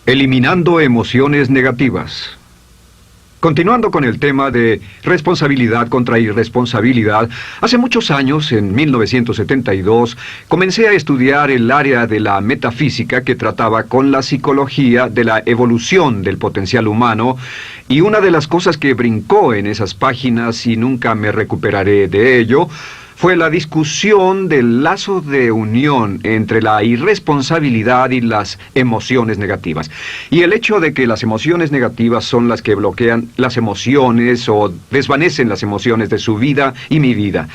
Eliminando emociones negativas. Continuando con el tema de responsabilidad contra irresponsabilidad, hace muchos años, en 1972, comencé a estudiar el área de la metafísica que trataba con la psicología de la evolución del potencial humano, y una de las cosas que brincó en esas páginas, y nunca me recuperaré de ello, fue la discusión del lazo de unión entre la irresponsabilidad y las emociones negativas. Y el hecho de que las emociones negativas son las que bloquean las emociones o desvanecen las emociones de su vida y mi vida.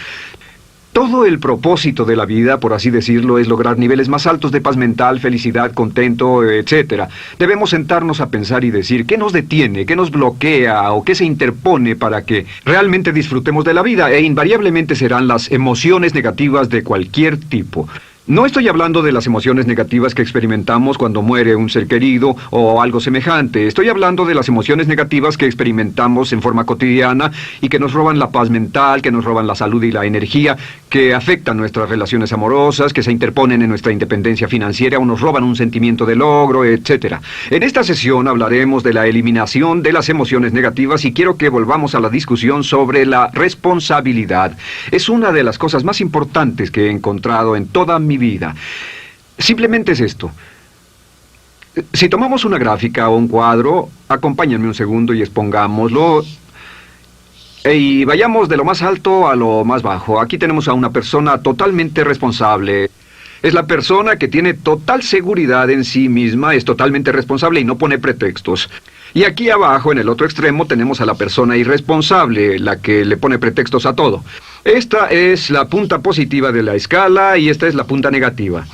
Todo el propósito de la vida, por así decirlo, es lograr niveles más altos de paz mental, felicidad, contento, etc. Debemos sentarnos a pensar y decir qué nos detiene, qué nos bloquea o qué se interpone para que realmente disfrutemos de la vida, e invariablemente serán las emociones negativas de cualquier tipo. No estoy hablando de las emociones negativas que experimentamos cuando muere un ser querido o algo semejante. Estoy hablando de las emociones negativas que experimentamos en forma cotidiana y que nos roban la paz mental, que nos roban la salud y la energía, que afectan nuestras relaciones amorosas, que se interponen en nuestra independencia financiera o nos roban un sentimiento de logro, etc. En esta sesión hablaremos de la eliminación de las emociones negativas y quiero que volvamos a la discusión sobre la responsabilidad. Es una de las cosas más importantes que he encontrado en toda mi vida. Simplemente es esto. Si tomamos una gráfica o un cuadro, acompáñenme un segundo y expongámoslo. Y vayamos de lo más alto a lo más bajo. Aquí tenemos a una persona totalmente responsable. Es la persona que tiene total seguridad en sí misma, es totalmente responsable y no pone pretextos. Y aquí abajo, en el otro extremo, tenemos a la persona irresponsable, la que le pone pretextos a todo. Esta es la punta positiva de la escala y esta es la punta negativa.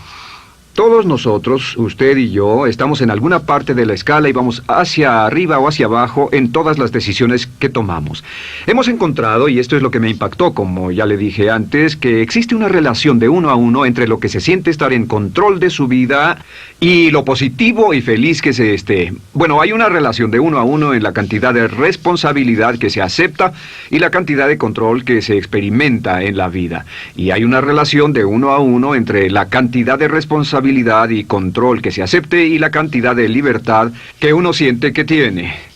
Todos nosotros, usted y yo, estamos en alguna parte de la escala y vamos hacia arriba o hacia abajo en todas las decisiones que tomamos. Hemos encontrado, y esto es lo que me impactó, como ya le dije antes, que existe una relación de uno a uno entre lo que se siente estar en control de su vida y lo positivo y feliz que se esté. Bueno, hay una relación de uno a uno en la cantidad de responsabilidad que se acepta y la cantidad de control que se experimenta en la vida. Y hay una relación de uno a uno entre la cantidad de responsabilidad y control que se acepte y la cantidad de libertad que uno siente que tiene.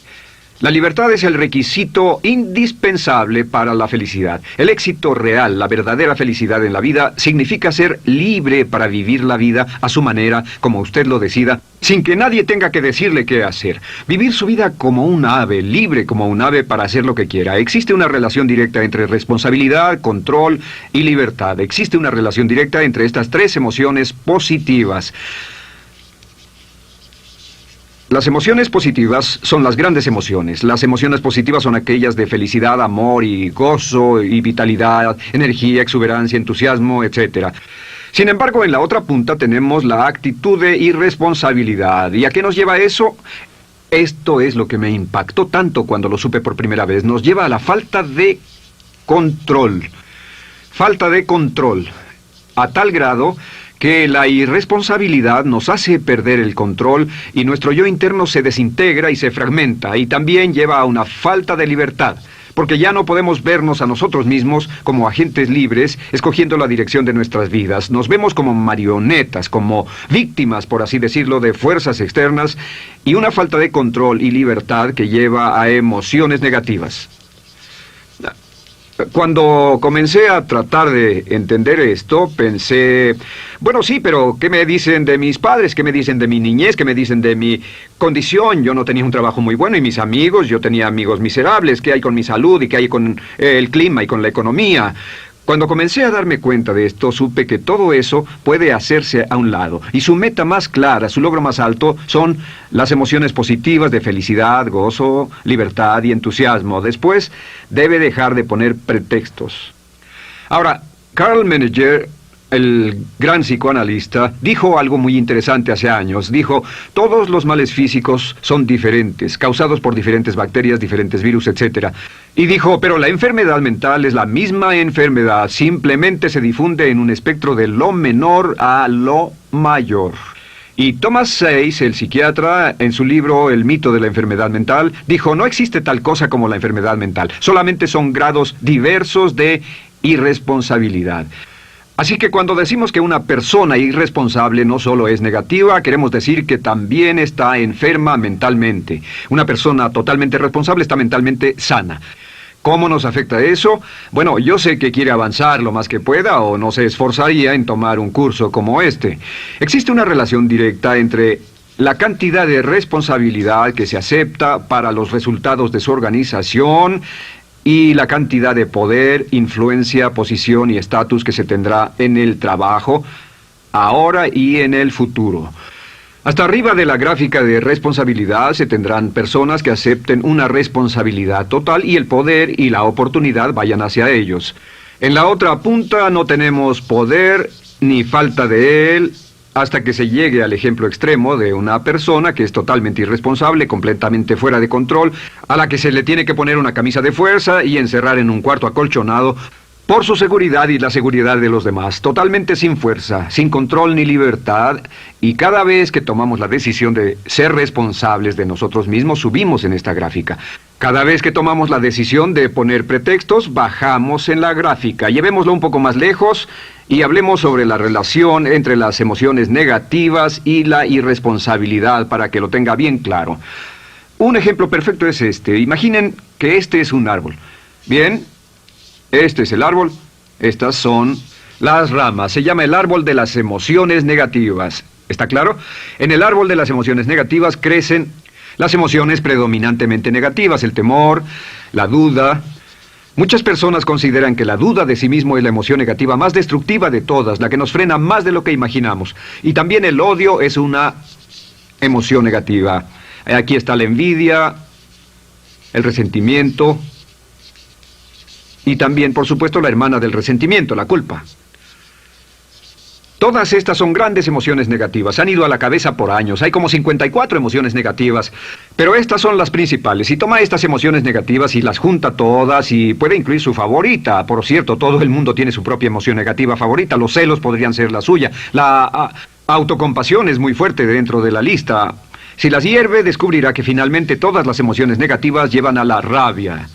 La libertad es el requisito indispensable para la felicidad. El éxito real, la verdadera felicidad en la vida, significa ser libre para vivir la vida a su manera, como usted lo decida, sin que nadie tenga que decirle qué hacer. Vivir su vida como un ave, libre como un ave para hacer lo que quiera. Existe una relación directa entre responsabilidad, control y libertad. Existe una relación directa entre estas tres emociones positivas. Las emociones positivas son las grandes emociones. Las emociones positivas son aquellas de felicidad, amor y gozo y vitalidad, energía, exuberancia, entusiasmo, etc. Sin embargo, en la otra punta tenemos la actitud de irresponsabilidad. ¿Y a qué nos lleva eso? Esto es lo que me impactó tanto cuando lo supe por primera vez. Nos lleva a la falta de control. Falta de control. A tal grado que la irresponsabilidad nos hace perder el control y nuestro yo interno se desintegra y se fragmenta, y también lleva a una falta de libertad, porque ya no podemos vernos a nosotros mismos como agentes libres, escogiendo la dirección de nuestras vidas. Nos vemos como marionetas, como víctimas, por así decirlo, de fuerzas externas, y una falta de control y libertad que lleva a emociones negativas. Cuando comencé a tratar de entender esto, pensé, bueno, sí, pero ¿qué me dicen de mis padres? ¿Qué me dicen de mi niñez? ¿Qué me dicen de mi condición? Yo no tenía un trabajo muy bueno y mis amigos, yo tenía amigos miserables. ¿Qué hay con mi salud y qué hay con el clima y con la economía? Cuando comencé a darme cuenta de esto, supe que todo eso puede hacerse a un lado. Y su meta más clara, su logro más alto, son las emociones positivas de felicidad, gozo, libertad y entusiasmo. Después, debe dejar de poner pretextos. Ahora, Carl Menninger, el gran psicoanalista, dijo algo muy interesante hace años. Dijo, todos los males físicos son diferentes, causados por diferentes bacterias, diferentes virus, etc. Y dijo, pero la enfermedad mental es la misma enfermedad, simplemente se difunde en un espectro de lo menor a lo mayor. Y Thomas Sayce, el psiquiatra, en su libro El mito de la enfermedad mental, dijo, no existe tal cosa como la enfermedad mental, solamente son grados diversos de irresponsabilidad. Así que cuando decimos que una persona irresponsable no solo es negativa, queremos decir que también está enferma mentalmente. Una persona totalmente responsable está mentalmente sana. ¿Cómo nos afecta eso? Bueno, yo sé que quiere avanzar lo más que pueda o no se esforzaría en tomar un curso como este. Existe una relación directa entre la cantidad de responsabilidad que se acepta para los resultados de su organización y la cantidad de poder, influencia, posición y estatus que se tendrá en el trabajo, ahora y en el futuro. Hasta arriba de la gráfica de responsabilidad se tendrán personas que acepten una responsabilidad total y el poder y la oportunidad vayan hacia ellos. En la otra punta no tenemos poder ni falta de él, hasta que se llegue al ejemplo extremo de una persona que es totalmente irresponsable, completamente fuera de control, a la que se le tiene que poner una camisa de fuerza y encerrar en un cuarto acolchonado por su seguridad y la seguridad de los demás, totalmente sin fuerza, sin control ni libertad, y cada vez que tomamos la decisión de ser responsables de nosotros mismos, subimos en esta gráfica. Cada vez que tomamos la decisión de poner pretextos, bajamos en la gráfica. Llevémoslo un poco más lejos y hablemos sobre la relación entre las emociones negativas y la irresponsabilidad para que lo tenga bien claro. Un ejemplo perfecto es este. Imaginen que este es un árbol. Bien, este es el árbol. Estas son las ramas. Se llama el árbol de las emociones negativas. ¿Está claro? En el árbol de las emociones negativas crecen las emociones predominantemente negativas, el temor, la duda. Muchas personas consideran que la duda de sí mismo es la emoción negativa más destructiva de todas, la que nos frena más de lo que imaginamos. Y también el odio es una emoción negativa. Aquí está la envidia, el resentimiento y también, por supuesto, la hermana del resentimiento, la culpa. Todas estas son grandes emociones negativas. Han ido a la cabeza por años. Hay como 54 emociones negativas. Pero estas son las principales. Si toma estas emociones negativas y las junta todas y puede incluir su favorita. Por cierto, todo el mundo tiene su propia emoción negativa favorita. Los celos podrían ser la suya. La autocompasión es muy fuerte dentro de la lista. Si las hierve, descubrirá que finalmente todas las emociones negativas llevan a la rabia.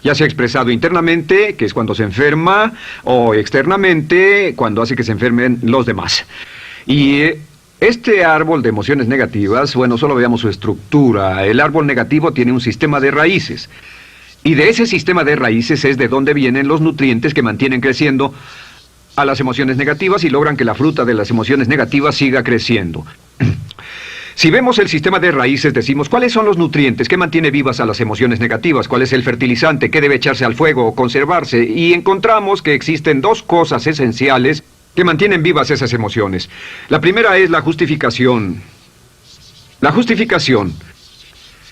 Ya sea expresado internamente, que es cuando se enferma, o externamente, cuando hace que se enfermen los demás. Y este árbol de emociones negativas, bueno, solo veamos su estructura. El árbol negativo tiene un sistema de raíces. Y de ese sistema de raíces es de donde vienen los nutrientes que mantienen creciendo a las emociones negativas y logran que la fruta de las emociones negativas siga creciendo. Si vemos el sistema de raíces, decimos, ¿cuáles son los nutrientes que mantiene vivas a las emociones negativas? ¿Cuál es el fertilizante? ¿Qué debe echarse al fuego o conservarse? Y encontramos que existen dos cosas esenciales que mantienen vivas esas emociones. La primera es la justificación. La justificación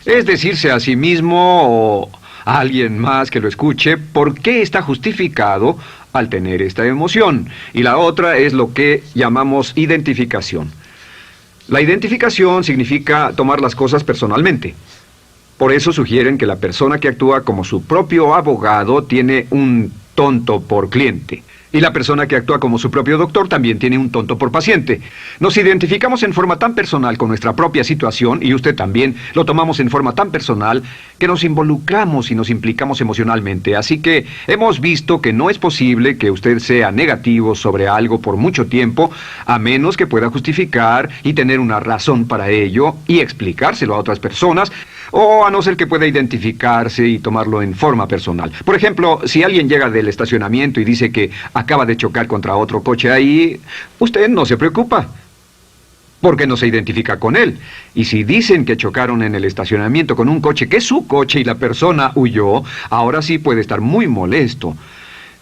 es decirse a sí mismo o a alguien más que lo escuche por qué está justificado al tener esta emoción. Y la otra es lo que llamamos identificación. La identificación significa tomar las cosas personalmente. Por eso sugieren que la persona que actúa como su propio abogado tiene un tonto por cliente. Y la persona que actúa como su propio doctor también tiene un tonto por paciente. Nos identificamos en forma tan personal con nuestra propia situación, y usted también, lo tomamos en forma tan personal, que nos involucramos y nos implicamos emocionalmente. Así que hemos visto que no es posible que usted sea negativo sobre algo por mucho tiempo, a menos que pueda justificar y tener una razón para ello y explicárselo a otras personas, o a no ser que pueda identificarse y tomarlo en forma personal. Por ejemplo, si alguien llega del estacionamiento y dice que acaba de chocar contra otro coche ahí, usted no se preocupa, porque no se identifica con él. Y si dicen que chocaron en el estacionamiento con un coche que es su coche y la persona huyó, ahora sí puede estar muy molesto.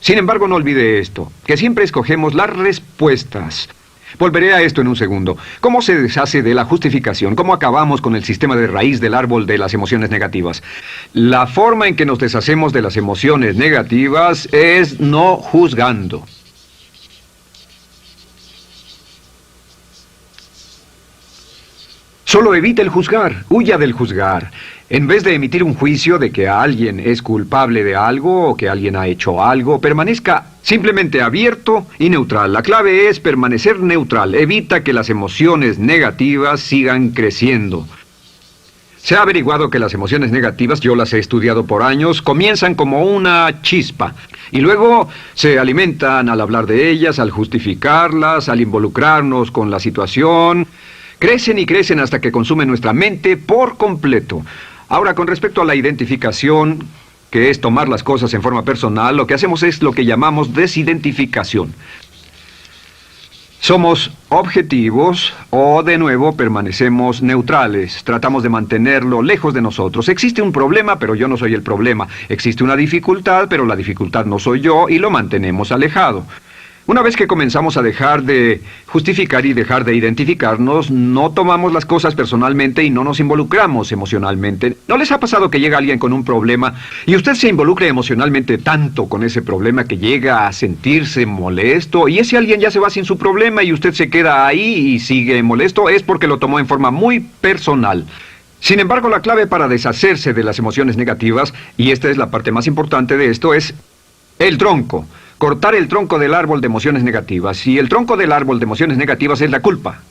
Sin embargo, no olvide esto, que siempre escogemos las respuestas. Volveré a esto en un segundo. ¿Cómo se deshace de la justificación? ¿Cómo acabamos con el sistema de raíz del árbol de las emociones negativas? La forma en que nos deshacemos de las emociones negativas es no juzgando. Solo evite el juzgar, huya del juzgar. En vez de emitir un juicio de que alguien es culpable de algo o que alguien ha hecho algo, permanezca simplemente abierto y neutral. La clave es permanecer neutral. Evita que las emociones negativas sigan creciendo. Se ha averiguado que las emociones negativas, yo las he estudiado por años, comienzan como una chispa y luego se alimentan al hablar de ellas, al justificarlas, al involucrarnos con la situación. Crecen y crecen hasta que consumen nuestra mente por completo. Ahora, con respecto a la identificación, que es tomar las cosas en forma personal, lo que hacemos es lo que llamamos desidentificación. Somos objetivos o, de nuevo, permanecemos neutrales. Tratamos de mantenerlo lejos de nosotros. Existe un problema, pero yo no soy el problema. Existe una dificultad, pero la dificultad no soy yo, y lo mantenemos alejado. Una vez que comenzamos a dejar de justificar y dejar de identificarnos, no tomamos las cosas personalmente y no nos involucramos emocionalmente. ¿No les ha pasado que llega alguien con un problema y usted se involucre emocionalmente tanto con ese problema que llega a sentirse molesto y ese alguien ya se va sin su problema y usted se queda ahí y sigue molesto? Es porque lo tomó en forma muy personal. Sin embargo, la clave para deshacerse de las emociones negativas, y esta es la parte más importante de esto, es el tronco. Cortar el tronco del árbol de emociones negativas. Y el tronco del árbol de emociones negativas es la culpa.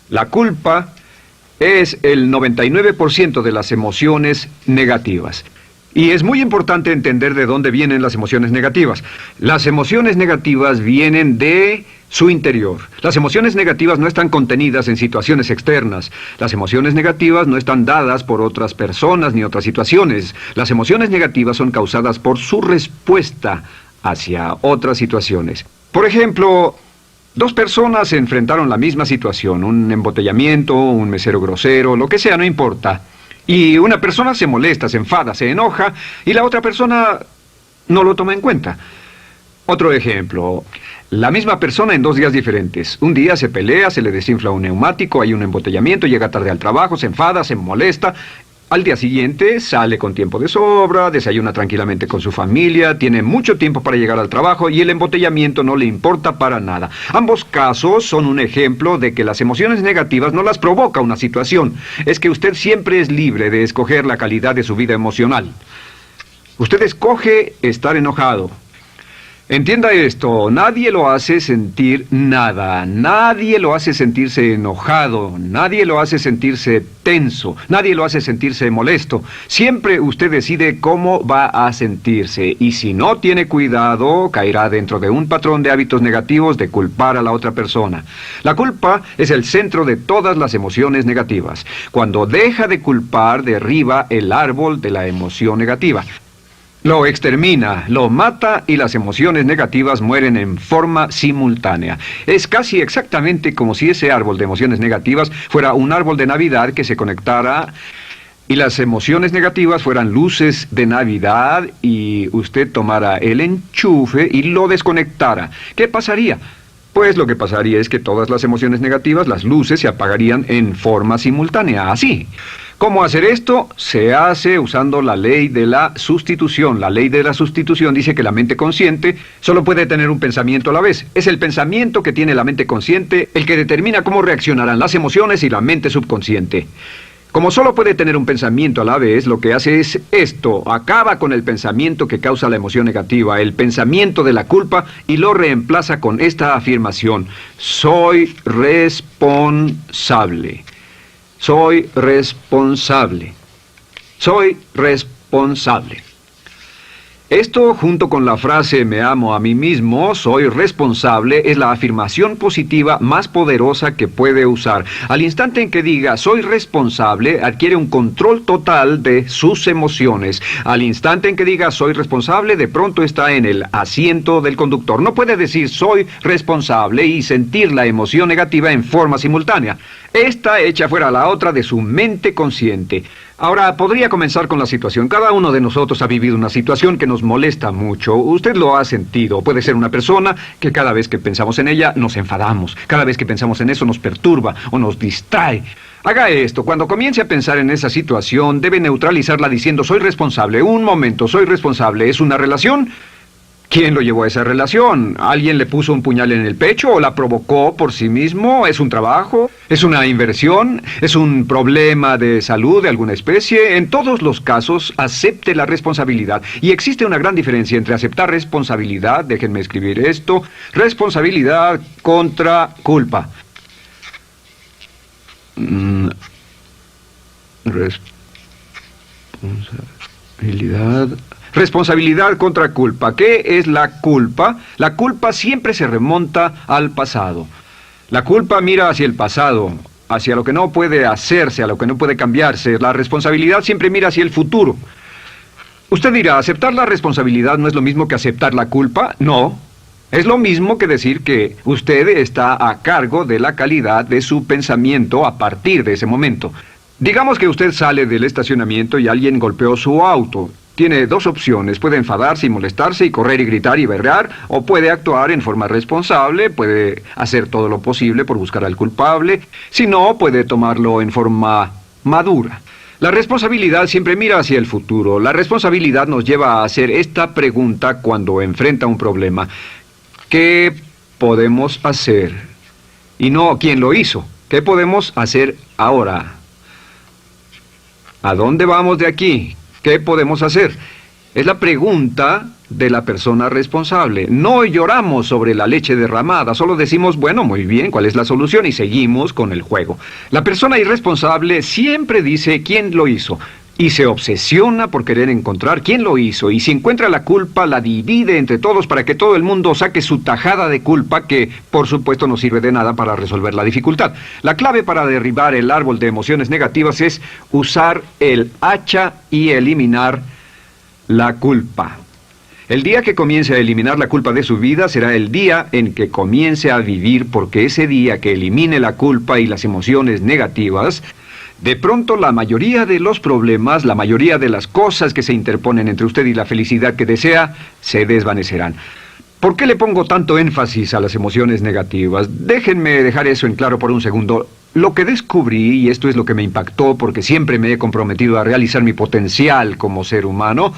La culpa es el 99% de las emociones negativas. Y es muy importante entender de dónde vienen las emociones negativas. Las emociones negativas vienen de su interior. Las emociones negativas no están contenidas en situaciones externas. Las emociones negativas no están dadas por otras personas ni otras situaciones. Las emociones negativas son causadas por su respuesta hacia otras situaciones. Por ejemplo, dos personas se enfrentaron la misma situación, un embotellamiento, un mesero grosero, lo que sea, no importa. Y una persona se molesta, se enfada, se enoja, y la otra persona no lo toma en cuenta. Otro ejemplo, la misma persona en 2 días diferentes. Un día se pelea, se le desinfla un neumático, hay un embotellamiento, llega tarde al trabajo, se enfada, se molesta. Al día siguiente sale con tiempo de sobra, desayuna tranquilamente con su familia, tiene mucho tiempo para llegar al trabajo y el embotellamiento no le importa para nada. Ambos casos son un ejemplo de que las emociones negativas no las provoca una situación. Es que usted siempre es libre de escoger la calidad de su vida emocional. Usted escoge estar enojado. Entienda esto, nadie lo hace sentir nada, nadie lo hace sentirse enojado, nadie lo hace sentirse tenso, nadie lo hace sentirse molesto. Siempre usted decide cómo va a sentirse y si no tiene cuidado, caerá dentro de un patrón de hábitos negativos de culpar a la otra persona. La culpa es el centro de todas las emociones negativas. Cuando deja de culpar, derriba el árbol de la emoción negativa. Lo extermina, lo mata y las emociones negativas mueren en forma simultánea. Es casi exactamente como si ese árbol de emociones negativas fuera un árbol de Navidad que se conectara y las emociones negativas fueran luces de Navidad y usted tomara el enchufe y lo desconectara. ¿Qué pasaría? Pues lo que pasaría es que todas las emociones negativas, las luces, se apagarían en forma simultánea, así. ¿Cómo hacer esto? Se hace usando la ley de la sustitución. La ley de la sustitución dice que la mente consciente solo puede tener un pensamiento a la vez. Es el pensamiento que tiene la mente consciente el que determina cómo reaccionarán las emociones y la mente subconsciente. Como solo puede tener un pensamiento a la vez, lo que hace es esto: acaba con el pensamiento que causa la emoción negativa, el pensamiento de la culpa, y lo reemplaza con esta afirmación: soy responsable. Soy responsable. Soy responsable. Esto, junto con la frase me amo a mí mismo, soy responsable, es la afirmación positiva más poderosa que puede usar. Al instante en que diga soy responsable, adquiere un control total de sus emociones. Al instante en que diga soy responsable, de pronto está en el asiento del conductor. No puede decir soy responsable y sentir la emoción negativa en forma simultánea. Esta echa fuera la otra de su mente consciente. Ahora, podría comenzar con la situación. Cada uno de nosotros ha vivido una situación que nos molesta mucho. Usted lo ha sentido. Puede ser una persona que cada vez que pensamos en ella nos enfadamos. Cada vez que pensamos en eso nos perturba o nos distrae. Haga esto. Cuando comience a pensar en esa situación, debe neutralizarla diciendo soy responsable. Un momento, soy responsable. ¿Es una relación? ¿Quién lo llevó a esa relación? ¿Alguien le puso un puñal en el pecho o la provocó por sí mismo? ¿Es un trabajo? ¿Es una inversión? ¿Es un problema de salud de alguna especie? En todos los casos, acepte la responsabilidad. Y existe una gran diferencia entre aceptar responsabilidad, déjenme escribir esto, responsabilidad contra culpa. Responsabilidad. Responsabilidad contra culpa. ¿Qué es la culpa? La culpa siempre se remonta al pasado. La culpa mira hacia el pasado, hacia lo que no puede hacerse, a lo que no puede cambiarse. La responsabilidad siempre mira hacia el futuro. Usted dirá, ¿aceptar la responsabilidad no es lo mismo que aceptar la culpa? No. Es lo mismo que decir que usted está a cargo de la calidad de su pensamiento a partir de ese momento. Digamos que usted sale del estacionamiento y alguien golpeó su auto. Tiene dos opciones, puede enfadarse y molestarse y correr y gritar y berrear, o puede actuar en forma responsable, puede hacer todo lo posible por buscar al culpable, si no, puede tomarlo en forma madura. La responsabilidad siempre mira hacia el futuro. La responsabilidad nos lleva a hacer esta pregunta cuando enfrenta un problema. ¿Qué podemos hacer? Y no quién lo hizo. ¿Qué podemos hacer ahora? ¿A dónde vamos de aquí? ¿Qué podemos hacer? Es la pregunta de la persona responsable. No lloramos sobre la leche derramada, solo decimos, bueno, muy bien, ¿cuál es la solución? Y seguimos con el juego. La persona irresponsable siempre dice quién lo hizo y se obsesiona por querer encontrar quién lo hizo, y si encuentra la culpa la divide entre todos para que todo el mundo saque su tajada de culpa, que por supuesto no sirve de nada para resolver la dificultad. La clave para derribar el árbol de emociones negativas es usar el hacha y eliminar la culpa. El día que comience a eliminar la culpa de su vida será el día en que comience a vivir, porque ese día que elimine la culpa y las emociones negativas, de pronto la mayoría de los problemas, la mayoría de las cosas que se interponen entre usted y la felicidad que desea, se desvanecerán. ¿Por qué le pongo tanto énfasis a las emociones negativas? Déjenme dejar eso en claro por un segundo. Lo que descubrí, y esto es lo que me impactó porque siempre me he comprometido a realizar mi potencial como ser humano,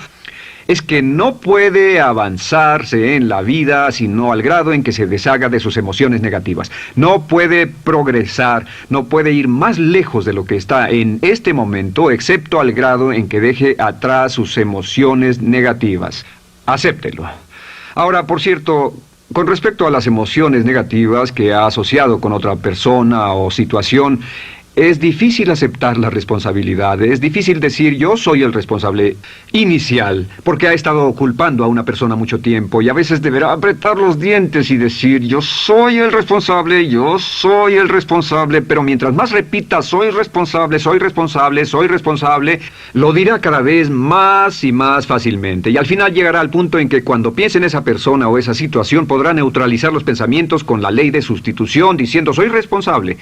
es que no puede avanzarse en la vida sino al grado en que se deshaga de sus emociones negativas. No puede progresar, no puede ir más lejos de lo que está en este momento, excepto al grado en que deje atrás sus emociones negativas. Acéptelo. Ahora, por cierto, con respecto a las emociones negativas que ha asociado con otra persona o situación, es difícil aceptar la responsabilidad, es difícil decir yo soy el responsable inicial, porque ha estado culpando a una persona mucho tiempo y a veces deberá apretar los dientes y decir yo soy el responsable, pero mientras más repita soy responsable, lo dirá cada vez más y más fácilmente, y al final llegará al punto en que cuando piense en esa persona o esa situación podrá neutralizar los pensamientos con la ley de sustitución diciendo soy responsable.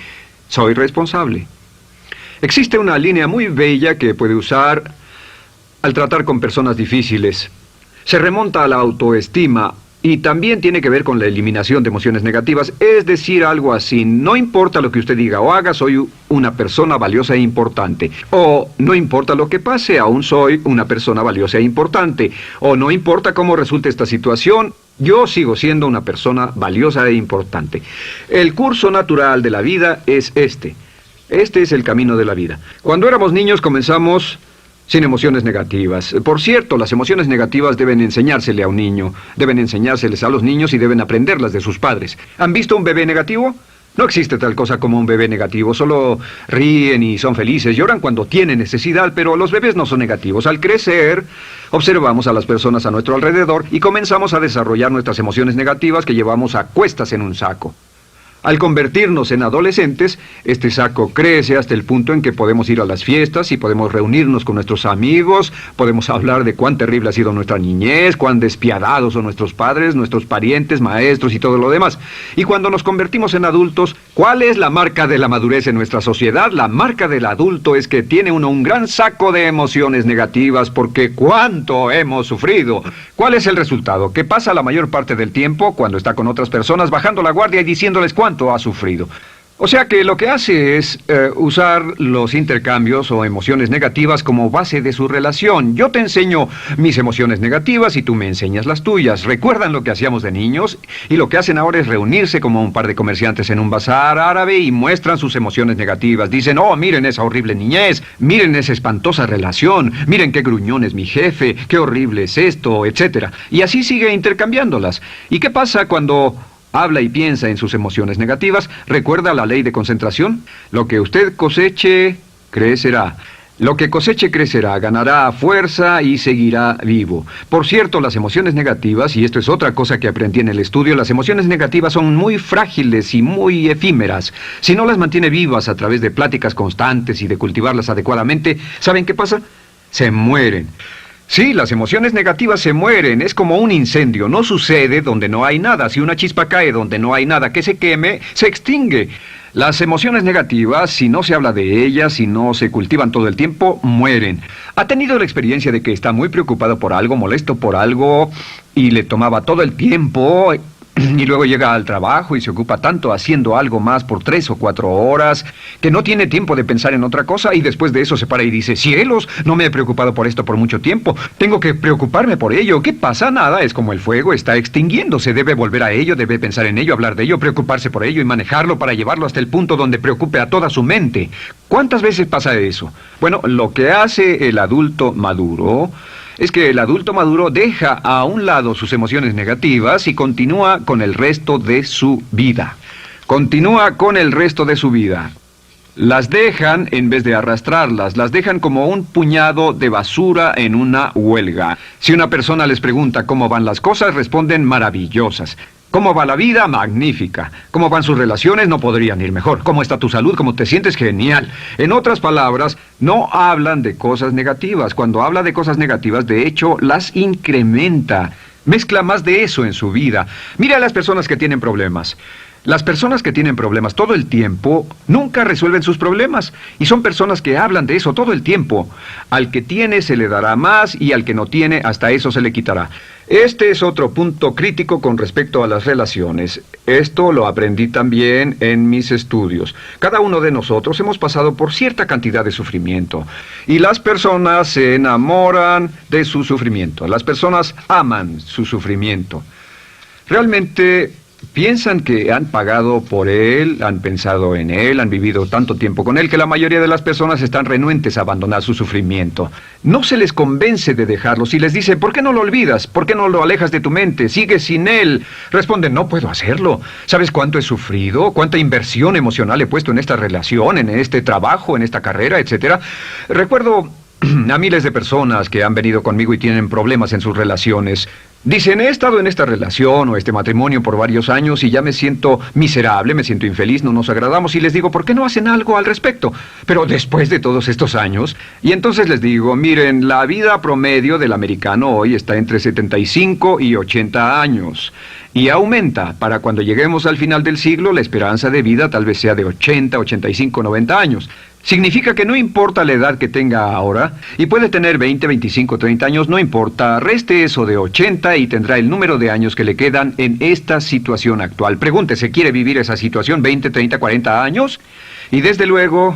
Existe una línea muy bella que puede usar al tratar con personas difíciles. Se remonta a la autoestima y también tiene que ver con la eliminación de emociones negativas. Es decir, algo así, no importa lo que usted diga o haga, soy una persona valiosa e importante. O no importa lo que pase, aún soy una persona valiosa e importante. O no importa cómo resulte esta situación, yo sigo siendo una persona valiosa e importante. El curso natural de la vida es este. Este es el camino de la vida. Cuando éramos niños comenzamos sin emociones negativas. Por cierto, las emociones negativas deben enseñársele a un niño, deben enseñárseles a los niños y deben aprenderlas de sus padres. ¿Han visto un bebé negativo? No existe tal cosa como un bebé negativo, solo ríen y son felices, lloran cuando tienen necesidad, pero los bebés no son negativos. Al crecer, observamos a las personas a nuestro alrededor y comenzamos a desarrollar nuestras emociones negativas que llevamos a cuestas en un saco. Al convertirnos en adolescentes, este saco crece hasta el punto en que podemos ir a las fiestas y podemos reunirnos con nuestros amigos, podemos hablar de cuán terrible ha sido nuestra niñez, cuán despiadados son nuestros padres, nuestros parientes, maestros y todo lo demás. Y cuando nos convertimos en adultos, ¿cuál es la marca de la madurez en nuestra sociedad? La marca del adulto es que tiene uno un gran saco de emociones negativas porque ¿cuánto hemos sufrido? ¿Cuál es el resultado? Que pasa la mayor parte del tiempo cuando está con otras personas bajando la guardia y diciéndoles cuánto ha sufrido. O sea que lo que hace es usar los intercambios o emociones negativas como base de su relación. Yo te enseño mis emociones negativas y tú me enseñas las tuyas. ¿Recuerdan lo que hacíamos de niños? Y lo que hacen ahora es reunirse como un par de comerciantes en un bazar árabe y muestran sus emociones negativas. Dicen, oh, miren esa horrible niñez, miren esa espantosa relación, miren qué gruñón es mi jefe, qué horrible es esto, etc. Y así sigue intercambiándolas. ¿Y qué pasa cuando habla y piensa en sus emociones negativas? ¿Recuerda la ley de concentración? Lo que usted coseche, crecerá. Lo que coseche crecerá, ganará fuerza y seguirá vivo. Por cierto, las emociones negativas, y esto es otra cosa que aprendí en el estudio, las emociones negativas son muy frágiles y muy efímeras. Si no las mantiene vivas a través de pláticas constantes y de cultivarlas adecuadamente, ¿saben qué pasa? Se mueren. Sí, las emociones negativas se mueren, es como un incendio, no sucede donde no hay nada. Si una chispa cae donde no hay nada que se queme, se extingue. Las emociones negativas, si no se habla de ellas, si no se cultivan todo el tiempo, mueren. ¿Ha tenido la experiencia de que está muy preocupado por algo, molesto por algo, y le tomaba todo el tiempo, y luego llega al trabajo y se ocupa tanto haciendo algo más por 3 o 4 horas, que no tiene tiempo de pensar en otra cosa, y después de eso se para y dice, cielos, no me he preocupado por esto por mucho tiempo, tengo que preocuparme por ello? ¿Qué pasa? Nada, es como el fuego, está extinguiéndose, debe volver a ello, debe pensar en ello, hablar de ello, preocuparse por ello y manejarlo para llevarlo hasta el punto donde preocupe a toda su mente. ¿Cuántas veces pasa eso? Bueno, lo que hace el adulto maduro es que el adulto maduro deja a un lado sus emociones negativas y continúa con el resto de su vida. Continúa con el resto de su vida. Las dejan en vez de arrastrarlas, las dejan como un puñado de basura en una huelga. Si una persona les pregunta cómo van las cosas, responden maravillosas. ¿Cómo va la vida? Magnífica. ¿Cómo van sus relaciones? No podrían ir mejor. ¿Cómo está tu salud? ¿Cómo te sientes? Genial. En otras palabras, no hablan de cosas negativas. Cuando habla de cosas negativas, de hecho, las incrementa. Mezcla más de eso en su vida. Mira a las personas que tienen problemas. Las personas que tienen problemas todo el tiempo nunca resuelven sus problemas, y son personas que hablan de eso todo el tiempo. Al que tiene se le dará más, y al que no tiene hasta eso se le quitará. Este es otro punto crítico con respecto a las relaciones. Esto lo aprendí también en mis estudios. Cada uno de nosotros hemos pasado por cierta cantidad de sufrimiento, y las personas se enamoran de su sufrimiento. Las personas aman su sufrimiento. Realmente piensan que han pagado por él, han pensado en él, han vivido tanto tiempo con él, que la mayoría de las personas están renuentes a abandonar su sufrimiento. No se les convence de dejarlo. Si les dice, ¿por qué no lo olvidas? ¿Por qué no lo alejas de tu mente? ¿Sigues sin él? Responden, no puedo hacerlo. ¿Sabes cuánto he sufrido? ¿Cuánta inversión emocional he puesto en esta relación, en este trabajo, en esta carrera, etcétera? Recuerdo a miles de personas que han venido conmigo y tienen problemas en sus relaciones. Dicen, he estado en esta relación o este matrimonio por varios años y ya me siento miserable, me siento infeliz, no nos agradamos, y les digo, ¿por qué no hacen algo al respecto? Pero después de todos estos años, y entonces les digo, miren, la vida promedio del americano hoy está entre 75 y 80 años. Y aumenta. Para cuando lleguemos al final del siglo, la esperanza de vida tal vez sea de 80, 85, 90 años. Significa que no importa la edad que tenga ahora, y puede tener 20, 25, 30 años, no importa, reste eso de 80 y tendrá el número de años que le quedan en esta situación actual. Pregúntese, ¿quiere vivir esa situación 20, 30, 40 años? Y desde luego,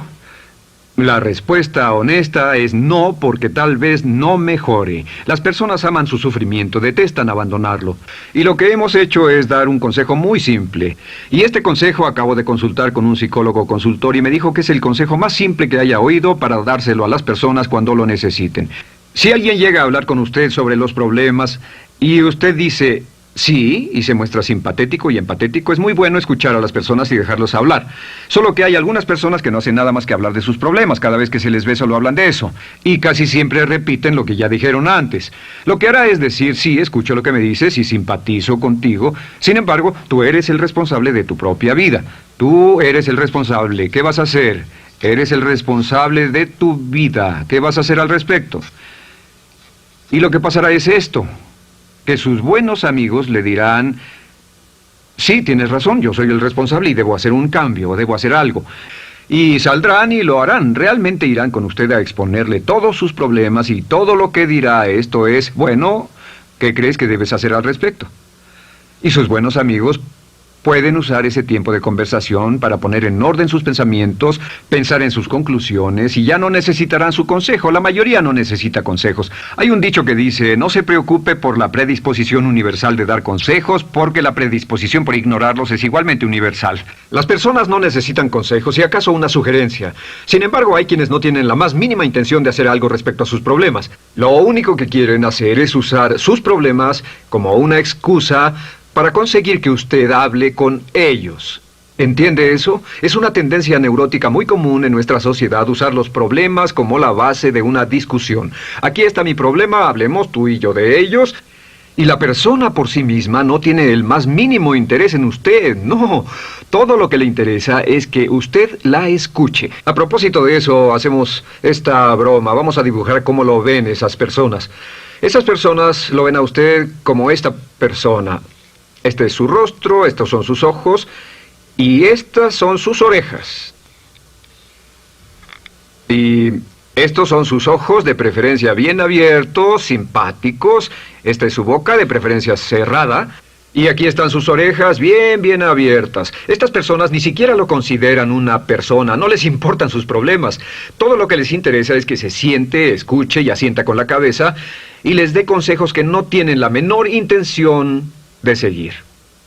la respuesta honesta es no, porque tal vez no mejore. Las personas aman su sufrimiento, detestan abandonarlo. Y lo que hemos hecho es dar un consejo muy simple. Y este consejo acabo de consultar con un psicólogo consultor y me dijo que es el consejo más simple que haya oído para dárselo a las personas cuando lo necesiten. Si alguien llega a hablar con usted sobre los problemas y usted dice sí, y se muestra simpatético y empatético, es muy bueno escuchar a las personas y dejarlos hablar. Solo que hay algunas personas que no hacen nada más que hablar de sus problemas. Cada vez que se les ve solo hablan de eso. Y casi siempre repiten lo que ya dijeron antes. Lo que hará es decir, sí, escucho lo que me dices y simpatizo contigo. Sin embargo, tú eres el responsable de tu propia vida. Tú eres el responsable. ¿Qué vas a hacer? Eres el responsable de tu vida. ¿Qué vas a hacer al respecto? Y lo que pasará es esto, que sus buenos amigos le dirán, sí, tienes razón, yo soy el responsable y debo hacer un cambio, debo hacer algo. Y saldrán y lo harán, realmente irán con usted a exponerle todos sus problemas y todo lo que dirá esto es, bueno, ¿qué crees que debes hacer al respecto? Y sus buenos amigos pueden usar ese tiempo de conversación para poner en orden sus pensamientos, pensar en sus conclusiones, y ya no necesitarán su consejo. La mayoría no necesita consejos. Hay un dicho que dice, no se preocupe por la predisposición universal de dar consejos, porque la predisposición por ignorarlos es igualmente universal. Las personas no necesitan consejos, si acaso una sugerencia. Sin embargo, hay quienes no tienen la más mínima intención de hacer algo respecto a sus problemas. Lo único que quieren hacer es usar sus problemas como una excusa para conseguir que usted hable con ellos. ¿Entiende eso? Es una tendencia neurótica muy común en nuestra sociedad usar los problemas como la base de una discusión. Aquí está mi problema, hablemos tú y yo de ellos. Y la persona por sí misma no tiene el más mínimo interés en usted, no. Todo lo que le interesa es que usted la escuche. A propósito de eso, hacemos esta broma. Vamos a dibujar cómo lo ven esas personas. Esas personas lo ven a usted como esta persona. Este es su rostro, estos son sus ojos y estas son sus orejas. Y estos son sus ojos, de preferencia bien abiertos, simpáticos. Esta es su boca, de preferencia cerrada. Y aquí están sus orejas bien abiertas. Estas personas ni siquiera lo consideran una persona, no les importan sus problemas. Todo lo que les interesa es que se siente, escuche y asienta con la cabeza y les dé consejos que no tienen la menor intención de seguir.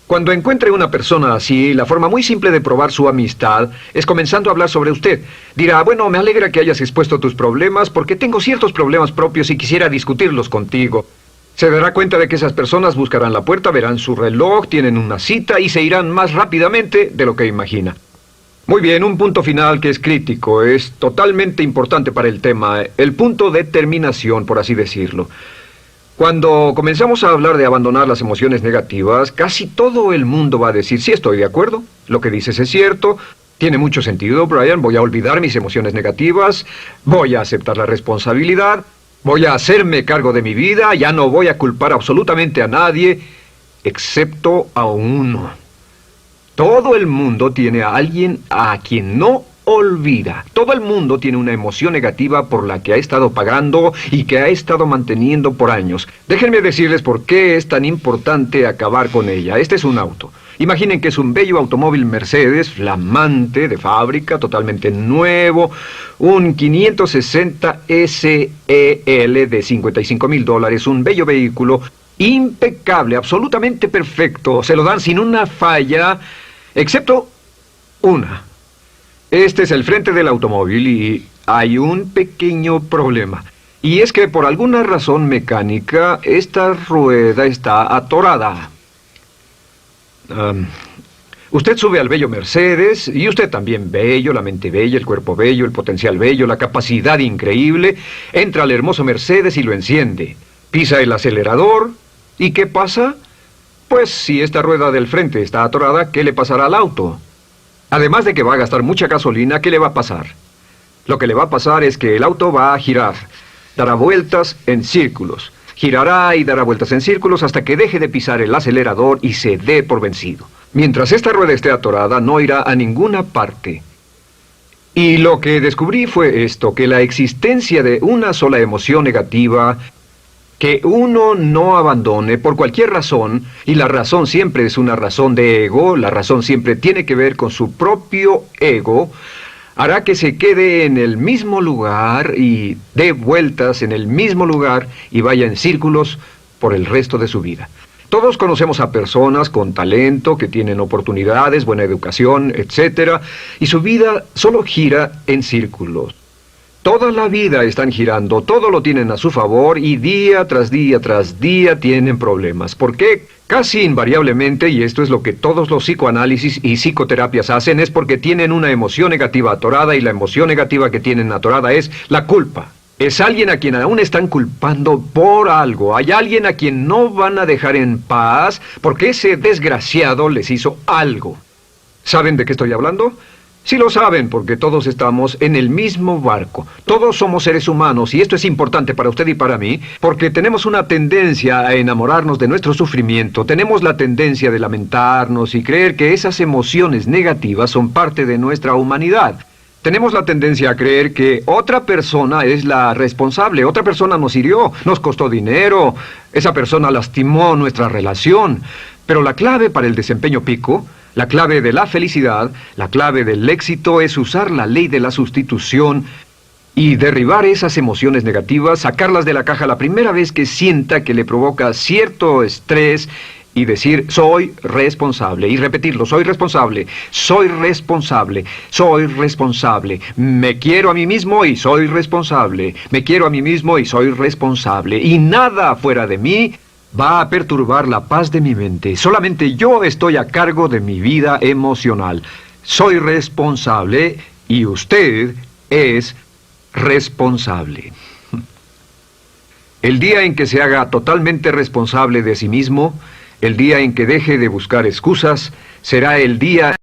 Cuando encuentre una persona así, la forma muy simple de probar su amistad es comenzando a hablar sobre usted. Dirá, bueno, me alegra que hayas expuesto tus problemas porque tengo ciertos problemas propios y quisiera discutirlos contigo. Se dará cuenta de que esas personas buscarán la puerta, verán su reloj, tienen una cita y se irán más rápidamente de lo que imagina. Muy bien, un punto final que es crítico, es totalmente importante para el tema, el punto de terminación, por así decirlo. Cuando comenzamos a hablar de abandonar las emociones negativas, casi todo el mundo va a decir, sí, estoy de acuerdo, lo que dices es cierto, tiene mucho sentido, Brian, voy a olvidar mis emociones negativas, voy a aceptar la responsabilidad, voy a hacerme cargo de mi vida, ya no voy a culpar absolutamente a nadie, excepto a uno. Todo el mundo tiene a alguien a quien no olvida. Todo el mundo tiene una emoción negativa por la que ha estado pagando y que ha estado manteniendo por años. Déjenme decirles por qué es tan importante acabar con ella. Este es un auto. Imaginen que es un bello automóvil Mercedes, flamante, de fábrica, totalmente nuevo, un 560 SEL de $55,000, un bello vehículo, impecable, absolutamente perfecto. Se lo dan sin una falla, excepto una. Este es el frente del automóvil y hay un pequeño problema. Y es que por alguna razón mecánica, esta rueda está atorada. Usted sube al bello Mercedes, y usted también bello, la mente bella, el cuerpo bello, el potencial bello, la capacidad increíble. Entra al hermoso Mercedes y lo enciende. Pisa el acelerador, ¿y qué pasa? Pues si esta rueda del frente está atorada, ¿qué le pasará al auto? Además de que va a gastar mucha gasolina, ¿qué le va a pasar? Lo que le va a pasar es que el auto va a girar, dará vueltas en círculos. Girará y dará vueltas en círculos hasta que deje de pisar el acelerador y se dé por vencido. Mientras esta rueda esté atorada, no irá a ninguna parte. Y lo que descubrí fue esto, que la existencia de una sola emoción negativa que uno no abandone por cualquier razón, y la razón siempre es una razón de ego, la razón siempre tiene que ver con su propio ego, hará que se quede en el mismo lugar y dé vueltas en el mismo lugar y vaya en círculos por el resto de su vida. Todos conocemos a personas con talento, que tienen oportunidades, buena educación, etc., y su vida solo gira en círculos. Toda la vida están girando, todo lo tienen a su favor y día tras día tras día tienen problemas. ¿Por qué? Casi invariablemente, y esto es lo que todos los psicoanálisis y psicoterapias hacen, es porque tienen una emoción negativa atorada y la emoción negativa que tienen atorada es la culpa. Es alguien a quien aún están culpando por algo. Hay alguien a quien no van a dejar en paz porque ese desgraciado les hizo algo. ¿Saben de qué estoy hablando? Sí lo saben, porque todos estamos en el mismo barco. Todos somos seres humanos, y esto es importante para usted y para mí, porque tenemos una tendencia a enamorarnos de nuestro sufrimiento. Tenemos la tendencia de lamentarnos y creer que esas emociones negativas son parte de nuestra humanidad. Tenemos la tendencia a creer que otra persona es la responsable, otra persona nos hirió, nos costó dinero, esa persona lastimó nuestra relación. Pero la clave para el desempeño pico, la clave de la felicidad, la clave del éxito es usar la ley de la sustitución y derribar esas emociones negativas, sacarlas de la caja la primera vez que sienta que le provoca cierto estrés y decir, soy responsable, y repetirlo, soy responsable, soy responsable, soy responsable, me quiero a mí mismo y soy responsable, me quiero a mí mismo y soy responsable, y nada fuera de mí va a perturbar la paz de mi mente. Solamente yo estoy a cargo de mi vida emocional. Soy responsable y usted es responsable. El día en que se haga totalmente responsable de sí mismo, el día en que deje de buscar excusas, será el día